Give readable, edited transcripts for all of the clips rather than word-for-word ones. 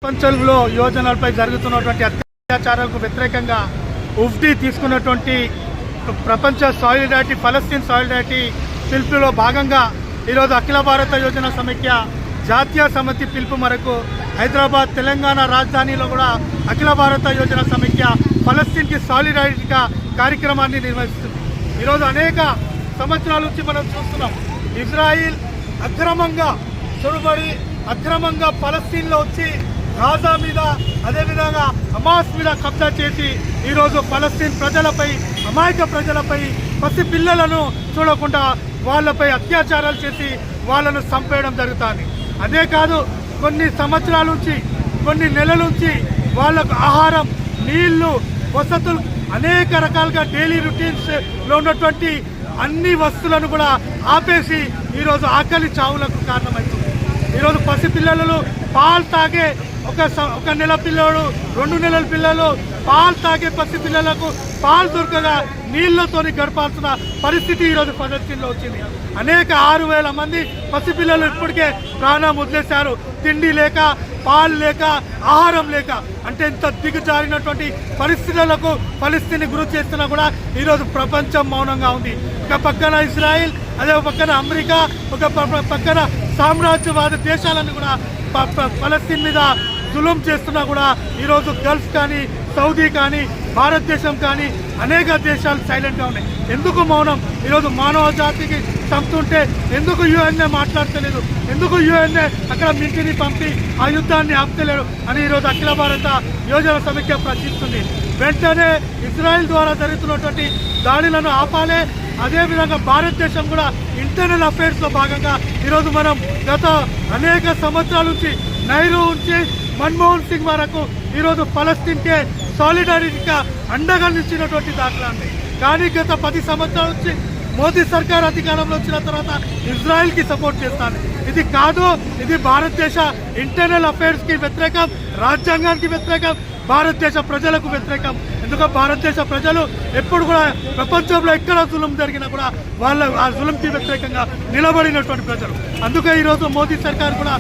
ప్రపంచంలో యువజనులపై జరుగుతున్నటువంటి అత్యాచారాలకు వ్యతిరేకంగా ఉఫ్డీ తీసుకున్నటువంటి ప్రపంచ సాలిడారిటీ ఫలస్తీన్ సాలిడారిటీ పిలుపులో భాగంగా ఈరోజు అఖిల భారత యోజన సమైక్య జాతీయ సమితి పిలుపు మేరకు హైదరాబాద్ తెలంగాణ రాజధానిలో కూడా అఖిల భారత యోజన సమైక్య ఫలస్తీన్కి సాలిడారిటీగా కార్యక్రమాన్ని నిర్వహిస్తుంది. ఈరోజు అనేక సంవత్సరాల నుంచి మనం చూస్తున్నాం, ఇజ్రాయిల్ అక్రమంగా చొరబడి అక్రమంగా ఫలస్తీన్లో వచ్చి గాజా మీద అదేవిధంగా హమాస్ మీద కబ్జా చేసి ఈరోజు ఫలస్తీన్ ప్రజలపై, అమాయక ప్రజలపై, పసి పిల్లలను చూడకుండా వాళ్ళపై అత్యాచారాలు చేసి వాళ్ళను చంపేయడం జరుగుతుంది. అదే కాదు, కొన్ని సంవత్సరాల నుంచి, కొన్ని నెలల నుంచి వాళ్ళకు ఆహారం, నీళ్లు, వసతులు అనేక రకాలుగా డైలీ రొటీన్స్లో ఉన్నటువంటి అన్ని వస్తువులను కూడా ఆపేసి ఈరోజు ఆకలి చావులకు కారణమవుతుంది. ఈరోజు పసిపిల్లలు పాలు తాగే ఒక నెల పిల్లలు, 2 నెలల పిల్లలు పాలు తాగే పసిపిల్లలకు పాలు దొరకగా నీళ్లతోని గడపాల్సిన పరిస్థితి ఈరోజు ఫలస్తీన్లో వచ్చింది. అనేక 6,000 మంది పసిపిల్లలు ఇప్పటికే ప్రాణం వదిలేశారు. తిండి లేక, పాలు లేక, ఆహారం లేక. అంటే ఇంత దిగజారినటువంటి పరిస్థితులకు ఫలస్తీన్ గురి చేస్తున్నా కూడా ఈరోజు ప్రపంచం మౌనంగా ఉంది. ఒక పక్కన ఇజ్రాయిల్, అదే పక్కన అమెరికా, ఒక పక్కన సామ్రాజ్యవాద దేశాలను కూడా ఫలస్తీన్ మీద జులుం చేస్తున్నా కూడా ఈరోజు గల్ఫ్ కానీ, సౌదీ కానీ, భారతదేశం కానీ అనేక దేశాలు సైలెంట్గా ఉన్నాయి. ఎందుకు మౌనం? ఈరోజు మానవ జాతికి చంపుతుంటే ఎందుకు యుఎన్ఏ మాట్లాడతలేదు? ఎందుకు యుఎన్ఏ అక్కడ మిలిటరీని పంపి ఆ యుద్ధాన్ని ఆపుతలేరు అని ఈరోజు అఖిల భారత యోజన సమైక్య ప్రశ్నిస్తుంది. వెంటనే ఇజ్రాయెల్ ద్వారా జరుగుతున్నటువంటి దాడులను ఆపాలే. అదేవిధంగా భారతదేశం కూడా ఇంటర్నల్ అఫైర్స్లో భాగంగా ఈరోజు మనం గత అనేక సంవత్సరాల నుంచి, నెహ్రూ నుంచి మన్మోహన్ సింగ్ వరకు ఈరోజు ఫలస్తీన్కే సాలిడారిటీగా అండగా నిలిచినటువంటి దాఖలా ఉంది. కానీ గత 10 సంవత్సరాల నుంచి మోదీ సర్కార్ అధికారంలో వచ్చిన తర్వాత ఇజ్రాయెల్కి సపోర్ట్ చేస్తాను. ఇది కాదు, ఇది భారతదేశ ఇంటర్నల్ అఫైర్స్కి వ్యతిరేకం, రాజ్యాంగానికి వ్యతిరేకం, భారతదేశ ప్రజలకు వ్యతిరేకం. ఎందుకంటే భారతదేశ ప్రజలు ఎప్పుడు కూడా ప్రపంచంలో ఎక్కడ జులుం జరిగినా కూడా వాళ్ళ ఆ జులుంకి వ్యతిరేకంగా నిలబడినటువంటి ప్రజలు. అందుకే ఈరోజు మోదీ సర్కార్ కూడా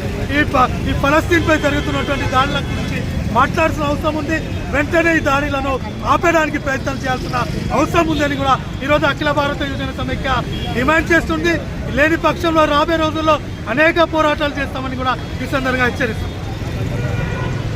ఈ ఫలస్తీన్పై జరుగుతున్నటువంటి దాడుల గురించి మాట్లాడాల్సిన అవసరం ఉంది. వెంటనే ఈ దాడులను ఆపేయడానికి ప్రయత్నం చేయాల్సిన అవసరం ఉందని కూడా ఈరోజు అఖిల భారత యోజన సమైక్య డిమాండ్ చేస్తుంది. లేని పక్షంలో రాబోయే రోజుల్లో అనేక పోరాటాలు చేస్తామని కూడా ఈ సందర్భంగా హెచ్చరిస్తుంది.